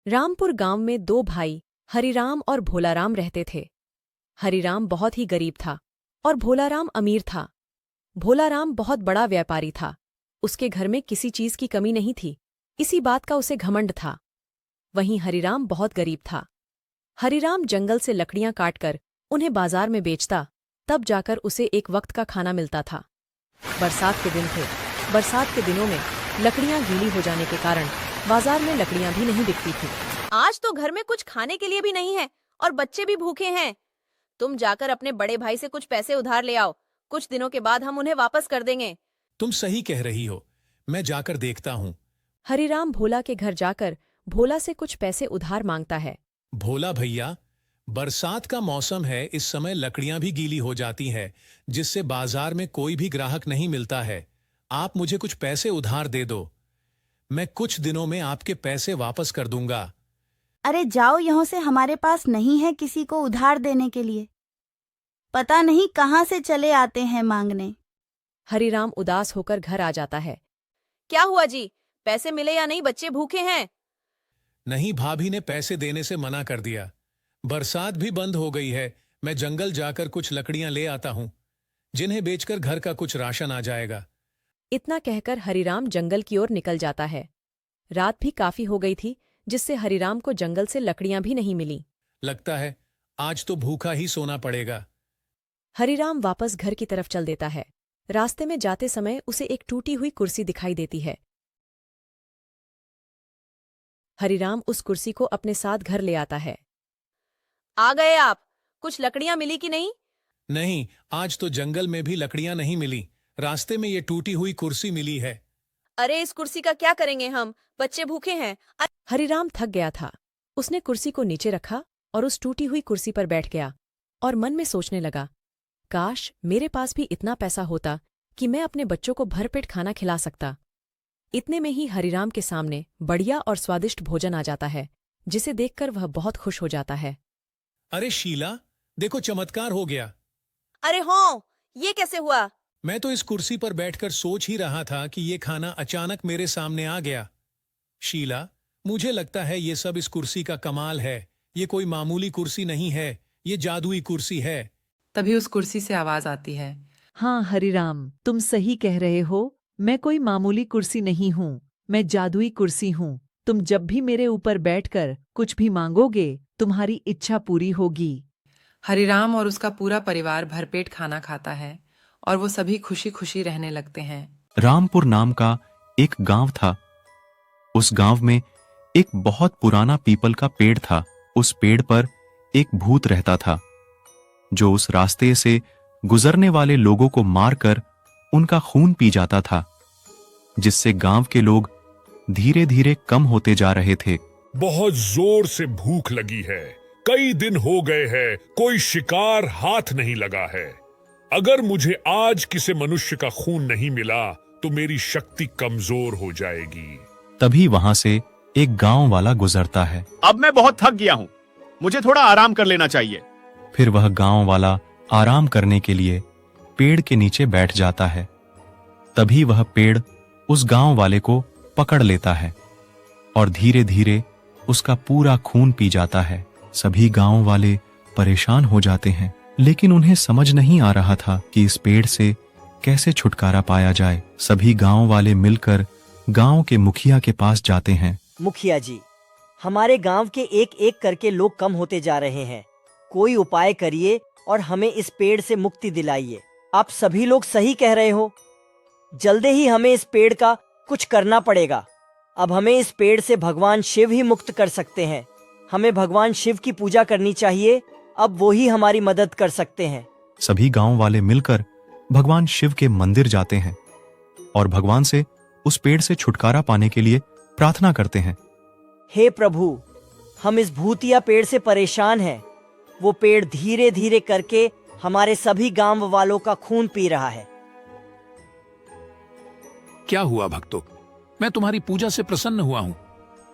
रामपुर गांव में दो भाई हरिराम और भोलाराम रहते थे। हरिराम बहुत ही गरीब था और भोलाराम अमीर था। भोलाराम बहुत बड़ा व्यापारी था। उसके घर में किसी चीज की कमी नहीं थी, इसी बात का उसे घमंड था। वहीं हरिराम बहुत गरीब था। हरिराम जंगल से लकड़ियां काटकर उन्हें बाजार में बेचता, तब जाकर उसे एक वक्त का खाना मिलता था। बरसात के दिन थे। बरसात के दिनों में लकड़ियां गीली हो जाने के कारण बाजार में लकड़ियां भी नहीं बिकती थी। आज तो घर में कुछ खाने के लिए भी नहीं है और बच्चे भी भूखे हैं। तुम जाकर अपने बड़े भाई से कुछ पैसे उधार ले आओ, कुछ दिनों के बाद हम उन्हें वापस कर देंगे। तुम सही कह रही हो, मैं जाकर देखता हूँ। हरिराम भोला के घर जाकर भोला से कुछ पैसे उधार मांगता है। भोला भैया, बरसात का मौसम है, इस समय लकड़ियां भी गीली हो जाती है, जिससे बाजार में कोई भी ग्राहक नहीं मिलता है। आप मुझे कुछ पैसे उधार दे दो, मैं कुछ दिनों में आपके पैसे वापस कर दूंगा। अरे जाओ यहाँ से, हमारे पास नहीं है किसी को उधार देने के लिए। पता नहीं कहाँ से चले आते हैं मांगने। हरिराम उदास होकर घर आ जाता है। क्या हुआ जी, पैसे मिले या नहीं? बच्चे भूखे हैं। नहीं, भाभी ने पैसे देने से मना कर दिया। बरसात भी बंद हो गई है, मैं जंगल जाकर कुछ लकड़ियां ले आता हूं, जिन्हें बेचकर घर का कुछ राशन आ जाएगा। इतना कहकर हरिराम जंगल की ओर निकल जाता है। रात भी काफी हो गई थी, जिससे हरिराम को जंगल से लकड़ियां भी नहीं मिली। लगता है आज तो भूखा ही सोना पड़ेगा। हरिराम वापस घर की तरफ चल देता है। रास्ते में जाते समय उसे एक टूटी हुई कुर्सी दिखाई देती है। हरिराम उस कुर्सी को अपने साथ घर ले आता है। आ गए आप? कुछ लकड़ियां मिली कि नहीं? नहीं, आज तो जंगल में भी लकड़ियां नहीं मिली, रास्ते में ये टूटी हुई कुर्सी मिली है। अरे इस कुर्सी का क्या करेंगे हम? बच्चे भूखे हैं। हरिराम थक गया था। उसने कुर्सी को नीचे रखा और उस टूटी हुई कुर्सी पर बैठ गया और मन में सोचने लगा, काश मेरे पास भी इतना पैसा होता कि मैं अपने बच्चों को भरपेट खाना खिला सकता। इतने में ही हरिराम के सामने बढ़िया और स्वादिष्ट भोजन आ जाता है, जिसे देखकर वह बहुत खुश हो जाता है। अरे शीला, देखो चमत्कार हो गया। अरे हो, ये कैसे हुआ? मैं तो इस कुर्सी पर बैठकर सोच ही रहा था कि ये खाना अचानक मेरे सामने आ गया। शीला, मुझे लगता है ये सब इस कुर्सी का कमाल है। ये कोई मामूली कुर्सी नहीं है, ये जादुई कुर्सी है। तभी उस कुर्सी से आवाज आती है, हाँ हरिराम, तुम सही कह रहे हो। मैं कोई मामूली कुर्सी नहीं हूँ, मैं जादुई कुर्सी हूँ। तुम जब भी मेरे ऊपर बैठकर कुछ भी मांगोगे, तुम्हारी इच्छा पूरी होगी। हरिराम और उसका पूरा परिवार भरपेट खाना खाता है और वो सभी खुशी खुशी रहने लगते हैं। रामपुर नाम का एक गांव था। उस गांव में एक बहुत पुराना पीपल का पेड़ था। उस पेड़ पर एक भूत रहता था, जो उस रास्ते से गुजरने वाले लोगों को मारकर उनका खून पी जाता था, जिससे गांव के लोग धीरे धीरे कम होते जा रहे थे। बहुत जोर से भूख लगी है, कई दिन हो गए हैं, कोई शिकार हाथ नहीं लगा है। अगर मुझे आज किसी मनुष्य का खून नहीं मिला तो मेरी शक्ति कमजोर हो जाएगी। तभी वहां से एक गांव वाला गुजरता है। अब मैं बहुत थक गया हूँ, मुझे थोड़ा आराम कर लेना चाहिए। फिर वह गांव वाला आराम करने के लिए पेड़ के नीचे बैठ जाता है। तभी वह पेड़ उस गांव वाले को पकड़ लेता है और धीरे धीरे उसका पूरा खून पी जाता है। सभी गांव वाले परेशान हो जाते हैं, लेकिन उन्हें समझ नहीं आ रहा था कि इस पेड़ से कैसे छुटकारा पाया जाए। सभी गांव वाले मिलकर गांव के मुखिया के पास जाते हैं। मुखिया जी, हमारे गांव के एक एक करके लोग कम होते जा रहे हैं, कोई उपाय करिए और हमें इस पेड़ से मुक्ति दिलाइए। आप सभी लोग सही कह रहे हो, जल्दी ही हमें इस पेड़ का कुछ करना पड़ेगा। अब हमें इस पेड़ से भगवान शिव ही मुक्त कर सकते हैं। हमें भगवान शिव की पूजा करनी चाहिए, अब वो ही हमारी मदद कर सकते हैं। सभी गांव वाले मिलकर भगवान शिव के मंदिर जाते हैं और भगवान से उस पेड़ से छुटकारा पाने के लिए प्रार्थना करते हैं। हे प्रभु, हम इस भूतिया पेड़ से परेशान हैं। वो पेड़ धीरे धीरे करके हमारे सभी गांव वालों का खून पी रहा है। क्या हुआ भक्तों, मैं तुम्हारी पूजा से प्रसन्न हुआ हूँ।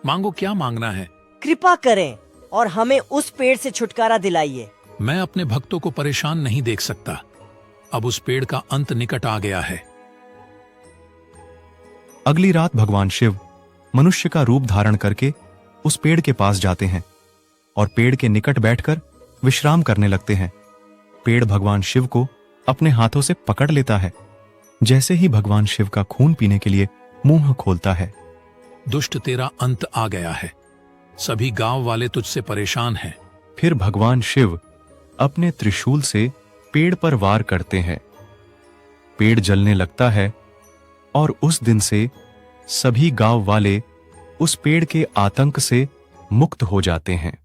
मांगो, क्या मांगना है? कृपा करें और हमें उस पेड़ से छुटकारा दिलाइए। मैं अपने भक्तों को परेशान नहीं देख सकता। अब उस पेड़ का अंत निकट आ गया है। अगली रात भगवान शिव मनुष्य का रूप धारण करके उस पेड़ के पास जाते हैं और पेड़ के निकट बैठकर विश्राम करने लगते हैं। पेड़ भगवान शिव को अपने हाथों से पकड़ लेता है। जैसे ही भगवान शिव का खून पीने के लिए मुंह खोलता है, दुष्ट, तेरा अंत आ गया है। सभी गांव वाले तुझसे परेशान हैं। फिर भगवान शिव अपने त्रिशूल से पेड़ पर वार करते हैं। पेड़ जलने लगता है और उस दिन से सभी गांव वाले उस पेड़ के आतंक से मुक्त हो जाते हैं।